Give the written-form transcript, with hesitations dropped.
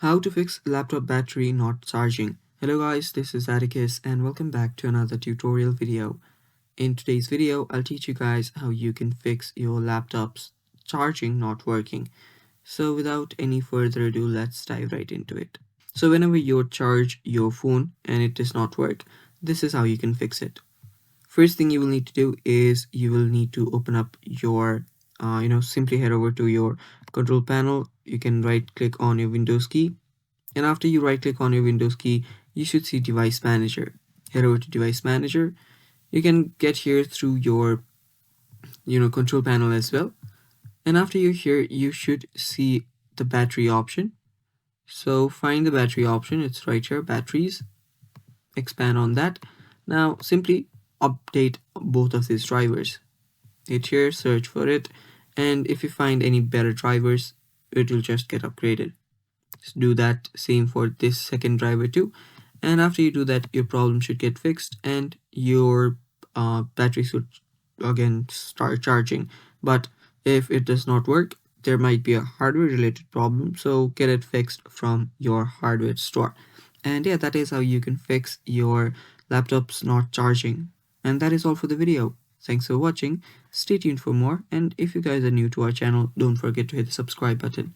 How to fix laptop battery not charging. Hello guys, this is Atticus and welcome back to another tutorial video. In today's video, I'll teach you guys how you can fix your laptop's charging not working. So without any further ado, let's dive right into it. So whenever you charge your phone and it does not work, this is how you can fix it. First thing you will need to do is you will need to open up your simply head over to your control panel. You can right click on your Windows key, and after you right click on your Windows key, you should see device manager. Head over to device manager. You can get here through your control panel as well, and after you're here you should see the battery option. So find the battery option, it's right here, batteries, expand on that. Now simply update both of these drivers. Hit here, search for it, and if you find any better drivers, it will just get upgraded. Just do that same for this second driver too, and after you do that, your problem should get fixed and your battery should again start charging. But if it does not work, there might be a hardware related problem, so get it fixed from your hardware store. And yeah, that is how you can fix your laptops not charging. And that is all for the video. Thanks for watching. Stay tuned for more, and if you guys are new to our channel, don't forget to hit the subscribe button.